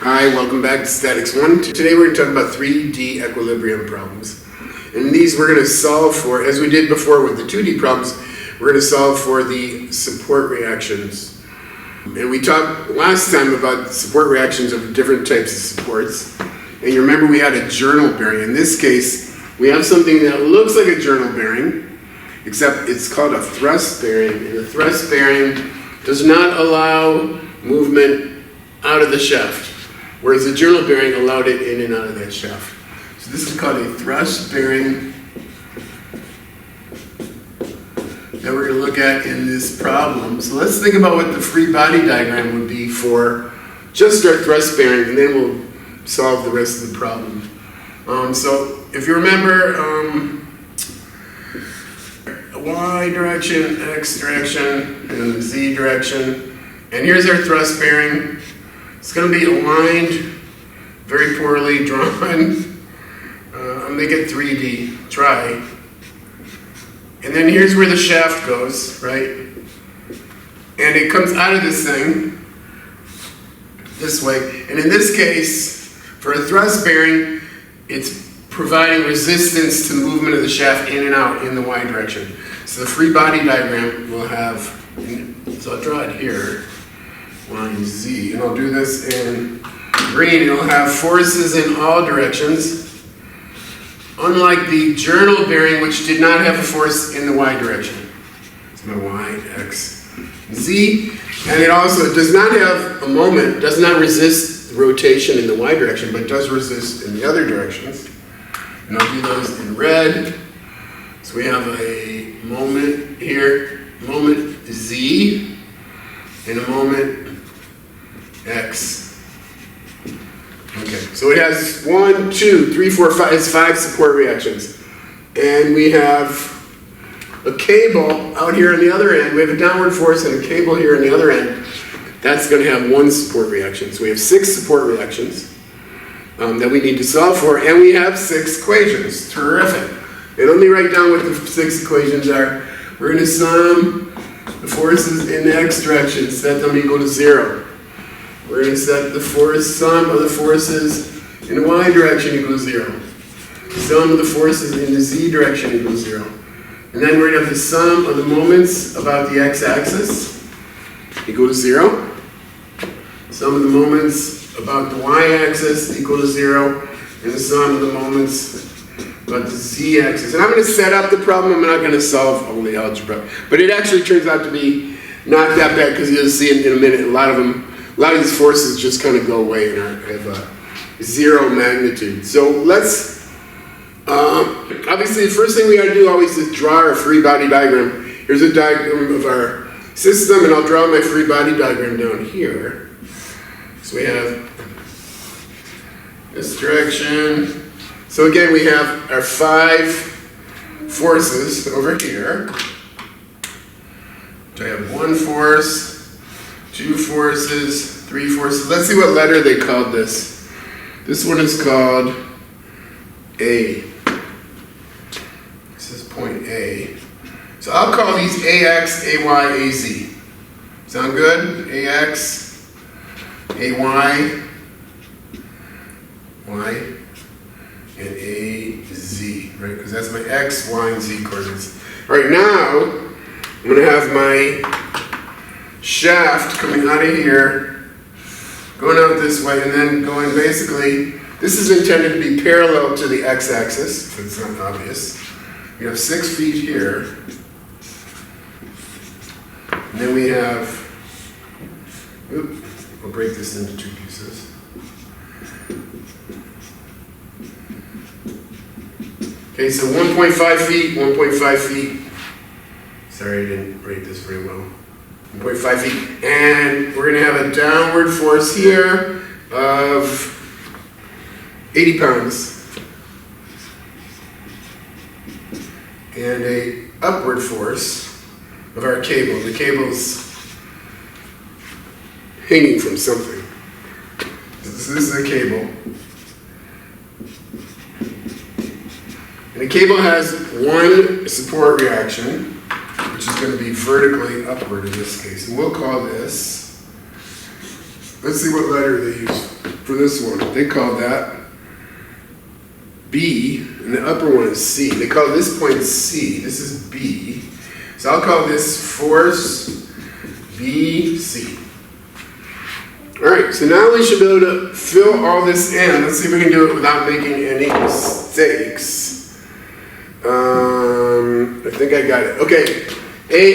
Hi, welcome back to Statics 1. Today we're going to talk about 3D equilibrium problems. And these we're going to solve for, as we did before with the 2D problems, we're going to solve for the support reactions. And we talked last time about support reactions of different types of supports. And you remember we had a journal bearing. In this case, we have something that looks like a journal bearing, except it's called a thrust bearing. And the thrust bearing does not allow movement out of the shaft, whereas the journal bearing allowed it in and out of that shaft. So this is called a thrust bearing that we're going to look at in this problem. So let's think about what the free body diagram would be for just our thrust bearing, and then we'll solve the rest of the problem. So if you remember, Y direction, X direction, and Z direction, and here's our thrust bearing. It's going to be aligned, very poorly drawn. Make it 3D, try. And then here's where the shaft goes, right? And it comes out of this thing, this way. And in this case, for a thrust bearing, it's providing resistance to the movement of the shaft in and out in the Y direction. So the free body diagram will have, so I'll draw it here, Y and Z, and I'll do this in green. It'll have forces in all directions, unlike the journal bearing, which did not have a force in the Y direction. It's my Y, X, Z, and it also does not have a moment, does not resist rotation in the Y direction, but does resist in the other directions. And I'll do those in red. So we have a moment here, moment Z, and a moment X. Okay, so it has 1, 2, 3, 4, 5, it's 5 support reactions. And we have a cable out here on the other end. We have a downward force and a cable here on the other end. That's going to have 1 support reaction. So we have 6 support reactions that we need to solve for, and we have 6 equations. Terrific. And let me write down what the 6 equations are. We're going to sum the forces in the X direction, set them equal to 0. We're going to set the sum of the forces in the Y direction equal to 0. Sum of the forces in the Z direction equal to 0. And then we're going to have the sum of the moments about the X-axis equal to 0. Sum of the moments about the Y-axis equal to 0. And the sum of the moments about the Z-axis. And I'm going to set up the problem. I'm not going to solve all the algebra. But it actually turns out to be not that bad, because you'll see in a minute a lot of these forces just kind of go away and have a 0 magnitude. So let's, obviously the first thing we got to do always is draw our free body diagram. Here's a diagram of our system, and I'll draw my free body diagram down here. So we have this direction. So again, we have our 5 forces over here. So I have 1 force, 2 forces, 3 forces. Let's see what letter they called this. This one is called A. This is point A. So I'll call these AX, AY, AZ. Sound good? AX, AY, Y, and AZ, right? Because that's my X, Y, and Z coordinates. All right, now I'm going to have my shaft coming out of here, going out this way, and then going basically, this is intended to be parallel to the X-axis, if it's not obvious. We have 6 feet here. And then we have, we'll break this into 2 pieces. Okay, so 1.5 feet, 1.5 feet. Sorry, I didn't write this very well. 1.5 feet. And we're going to have a downward force here of 80 pounds. And a upward force of our cable. The cable's hanging from something. This is the cable. And the cable has 1 support reaction, which is going to be vertically upward in this case. And we'll call this let's see what letter they use for this one. They call that B, and the upper one is C. They call this point C. This is B. So I'll call this force BC. All right, so now we should be able to fill all this in. Let's see if we can do it without making any mistakes. I think I got it. Okay,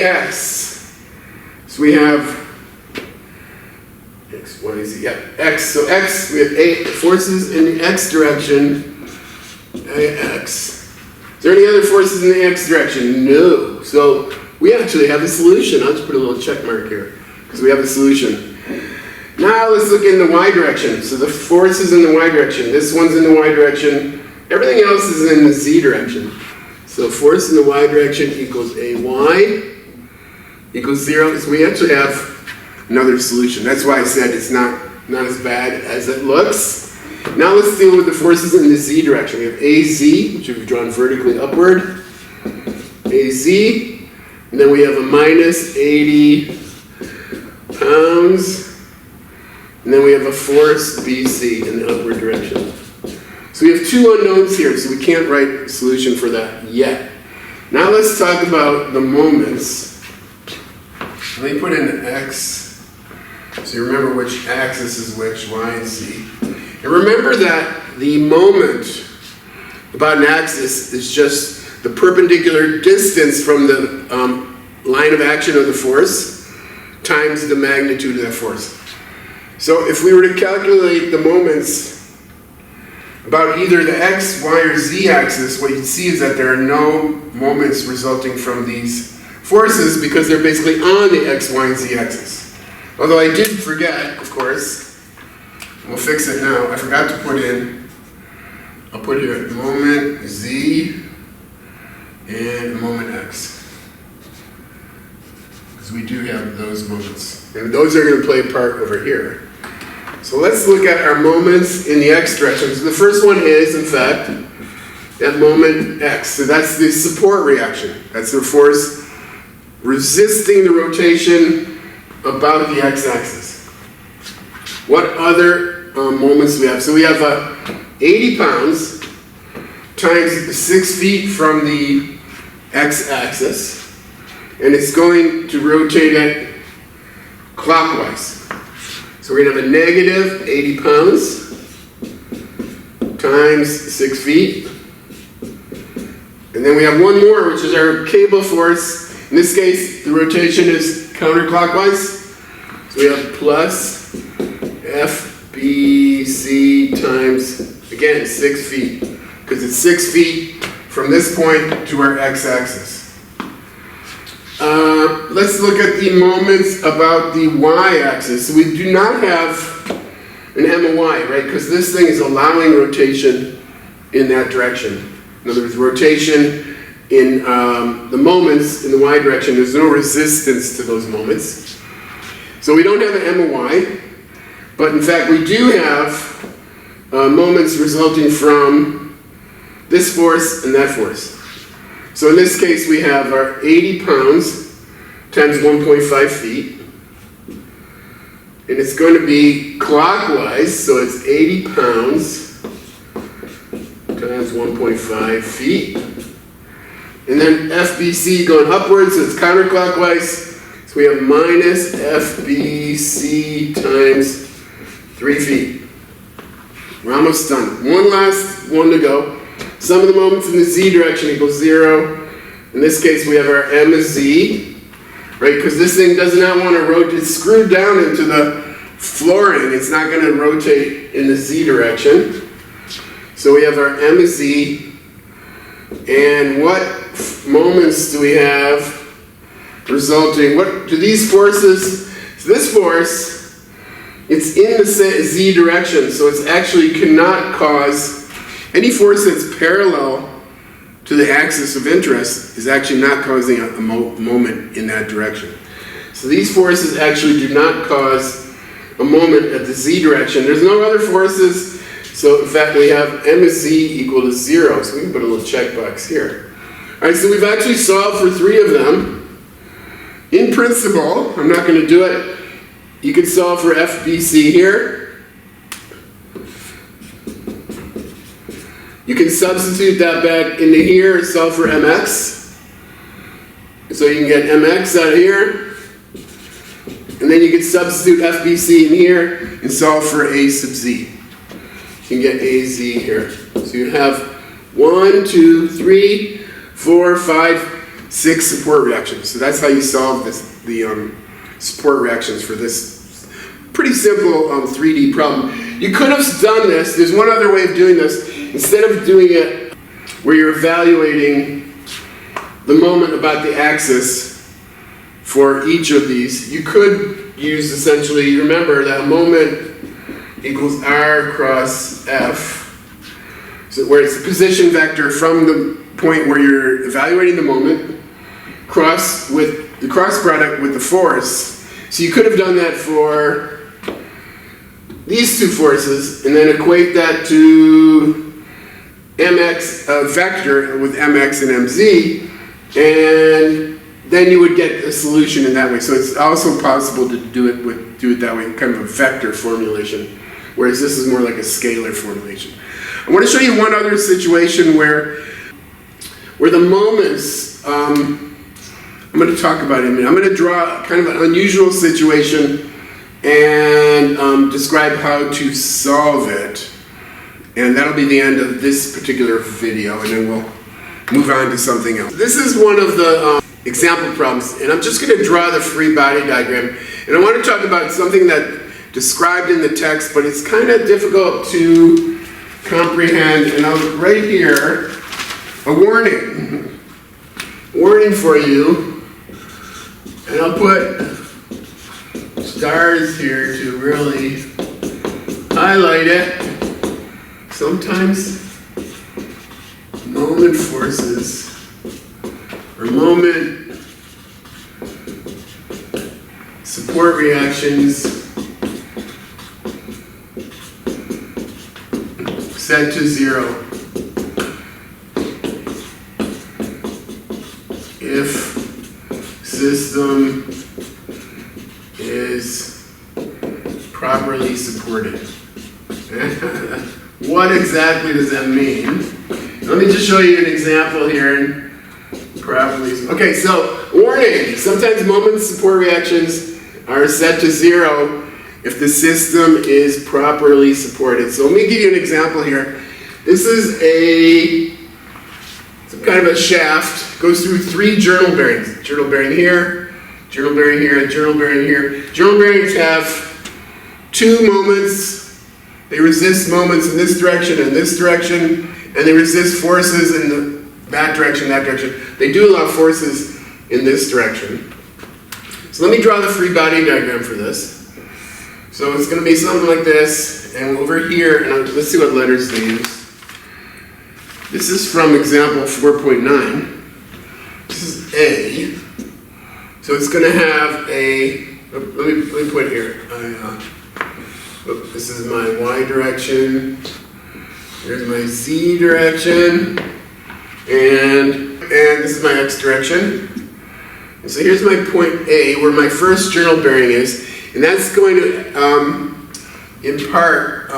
AX. So we have X, Y, Z. Yeah, X. So X, we have A forces in the X direction. AX. Is there any other forces in the X direction? No. So we actually have a solution. I'll just put a little check mark here because we have a solution. Now let's look in the Y direction. So the force is in the Y direction. This one's in the Y direction. Everything else is in the Z direction. So force in the Y direction equals AY equals 0. So we actually have another solution. That's why I said it's not as bad as it looks. Now let's deal with the forces in the Z direction. We have AZ, which we've drawn vertically upward. AZ. And then we have a minus 80 pounds. And then we have a force BC in the upward direction. So we have two unknowns here, so we can't write a solution for that yet. Now let's talk about the moments. Let me put in X, so you remember which axis is which, Y and Z. And remember that the moment about an axis is just the perpendicular distance from the line of action of the force times the magnitude of that force. So if we were to calculate the moments about either the X, Y, or Z axis, what you'd see is that there are no moments resulting from these forces because they're basically on the X, Y, and Z axis. Although I did forget, of course, we'll fix it now. I forgot to put in, I'll put here moment Z and moment X. Because we do have those moments. And those are going to play a part over here. So let's look at our moments in the X direction. So the first one is, in fact, that moment X. So that's the support reaction. That's the force resisting the rotation about the X-axis. What other moments do we have? So we have 80 pounds times 6 feet from the X-axis. And it's going to rotate it clockwise. So we're going to have a negative 80 pounds times 6 feet. And then we have one more, which is our cable force. In this case, the rotation is counterclockwise. So we have plus FBC times, again, 6 feet. Because it's 6 feet from this point to our x-axis. Let's look at the moments about the y-axis. So we do not have an M and Y, right? Because this thing is allowing rotation in that direction. In other words, rotation in the moments in the y direction, there's no resistance to those moments. So we don't have an M and Y, but in fact we do have moments resulting from this force and that force. So in this case we have our 80 pounds times 1.5 feet. And it's going to be clockwise, so it's 80 pounds times 1.5 feet. And then FBC going upwards, so it's counterclockwise. So we have minus FBC times 3 feet. We're almost done. One last one to go. Sum of the moments in the Z direction equals 0. In this case, we have our M is Z, right? Because this thing does not want to rotate. It's screwed down into the flooring. It's not going to rotate in the Z direction. So we have our M is Z. And what moments do we have resulting? What do these forces? So this force, it's in the Z direction, so it's actually cannot cause any force that's parallel to the axis of interest is actually not causing a moment in that direction. So these forces actually do not cause a moment at the Z direction. There's no other forces, so in fact we have M is Z equal to 0, so we can put a little checkbox here. All right, so we've actually solved for 3 of them. In principle, I'm not going to do it you can solve for FBC here. You can substitute that back into here, solve for MX. So you can get MX out of here. And then you can substitute FBC in here and solve for A sub Z. You can get AZ here. So you have 1, 2, 3, 4, 5, 6 support reactions. So that's how you solve this, the support reactions for this pretty simple 3D problem. You could have done this. There's one other way of doing this. Instead of doing it where you're evaluating the moment about the axis for each of these, you could use essentially, remember that moment equals R cross F, so where it's the position vector from the point where you're evaluating the moment, cross with the cross product with the force. So you could have done that for these two forces and then equate that to mx vector with mx and mz, and then you would get a solution in that way. So it's also possible to do it that way, kind of a vector formulation, whereas this is more like a scalar formulation. I want to show you one other situation where the moments, I'm going to talk about it in a minute. I'm going to draw kind of an unusual situation and describe how to solve it. And that'll be the end of this particular video, and then we'll move on to something else. This is one of the example problems, and I'm just going to draw the free body diagram. And I want to talk about something that described in the text, but it's kind of difficult to comprehend. And I'll right here, a warning. Warning for you. And I'll put stars here to really highlight it. Sometimes moment forces or moment support reactions set to 0 if system is properly supported. What exactly does that mean? Let me just show you an example here. Okay, so warning. Sometimes moment support reactions are set to 0 if the system is properly supported. So let me give you an example here. This is some kind of a shaft. Goes through 3 journal bearings. Journal bearing here, journal bearing here, and journal bearing here. Journal bearings have 2 moments. They resist moments in this direction and this direction, and they resist forces in that direction, that direction. They do allow forces in this direction. So let me draw the free body diagram for this. So it's going to be something like this, and over here, and let's see what letters they use. This is from example 4.9. This is A. So it's going to have a, let me put here. This is my Y direction, here's my Z direction, and this is my X direction. And so here's my point A, where my first journal bearing is, and that's going to impart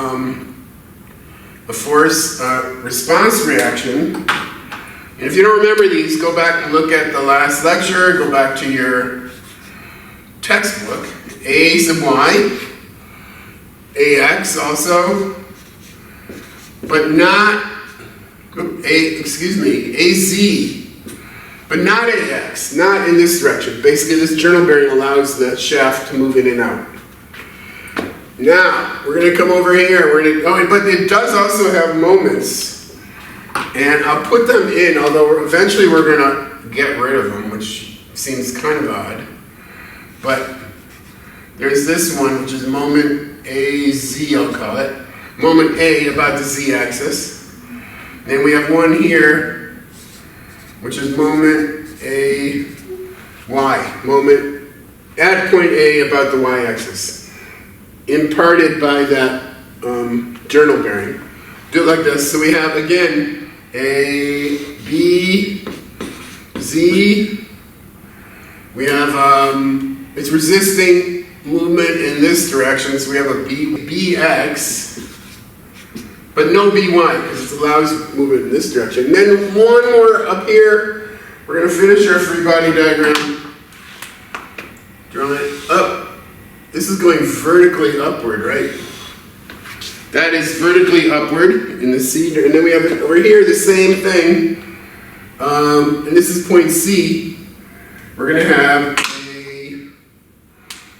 a force response reaction. And if you don't remember these, go back and look at the last lecture, go back to your textbook. A sub Y, AX also, but not, AZ, but not AX, not in this direction. Basically, this journal bearing allows the shaft to move in and out. Now, we're going to come over here, but it does also have moments, and I'll put them in, although eventually we're going to get rid of them, which seems kind of odd. But there's this one, which is moment AZ, I'll call it. Moment A about the Z-axis. Then we have one here, which is moment AY. Moment at point A about the Y-axis. Imparted by that journal bearing. Do it like this. So we have, again, A, B, Z. We have, it's resisting movement in this direction, so we have a bx, but no by, because it allows movement in this direction. And then one more up here. We're going to finish our free body diagram. Draw it up. This is going vertically upward, right? That is vertically upward in the C, and then we have over here the same thing, and this is point C. We're going to have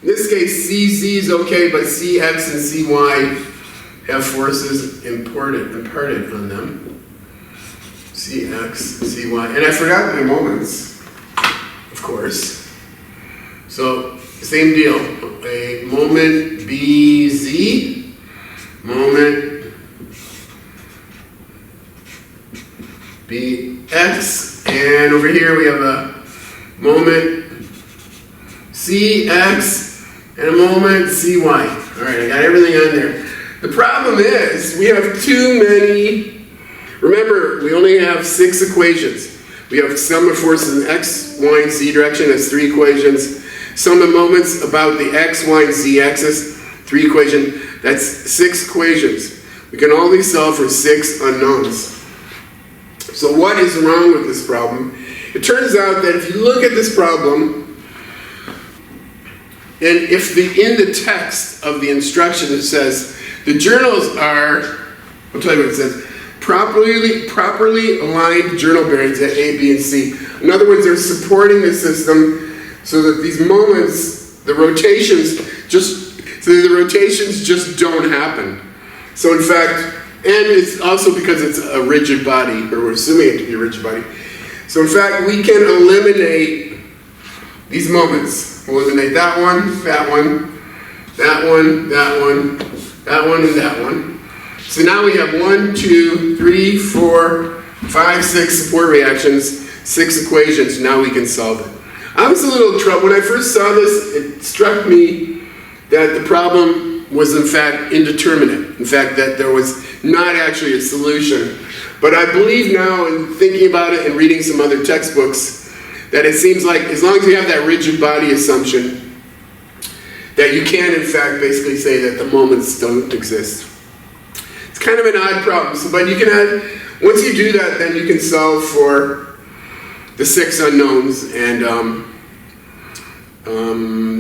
in this case, CZ is okay, but CX and CY have forces imparted on them. CX, CY, and I forgot my moments, of course. So, same deal. A moment BZ, moment BX, and over here we have a moment CX and a moment CY. All right, I got everything on there. The problem is we have too many. Remember, we only have 6 equations. We have sum of forces in x, y, and z direction. That's 3 equations. Sum of moments about the x, y, and z axis. 3 equations. That's 6 equations. We can only solve for 6 unknowns. So what is wrong with this problem? It turns out that if you look at this problem, and if in the text of the instruction it says, the journals are, I'll tell you what it says, properly aligned journal bearings at A, B, and C. In other words, they're supporting the system so that these moments, the rotations just don't happen. So in fact, and it's also because it's a rigid body, or we're assuming it to be a rigid body. So in fact, we can eliminate these moments. We'll eliminate that one, that one, that one, that one, that one, and that one. So now we have 1, 2, 3, 4, 5, 6 support reactions, 6 equations. Now we can solve it. I was a little troubled. When I first saw this, it struck me that the problem was in fact indeterminate. In fact, that there was not actually a solution. But I believe now, in thinking about it and reading some other textbooks, that it seems like as long as you have that rigid body assumption, that you can in fact basically say that the moments don't exist. It's kind of an odd problem, but you can add, once you do that, then you can solve for the 6 unknowns, and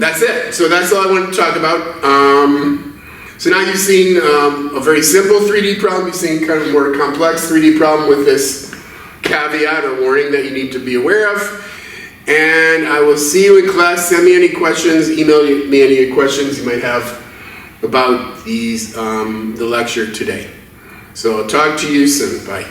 that's it. So that's all I want to talk about. So now you've seen a very simple 3D problem, you've seen kind of a more complex 3D problem with this caveat or warning that you need to be aware of. And I will see you in class. Send me any questions, email me any questions you might have about the lecture today. So I'll talk to you soon. Bye.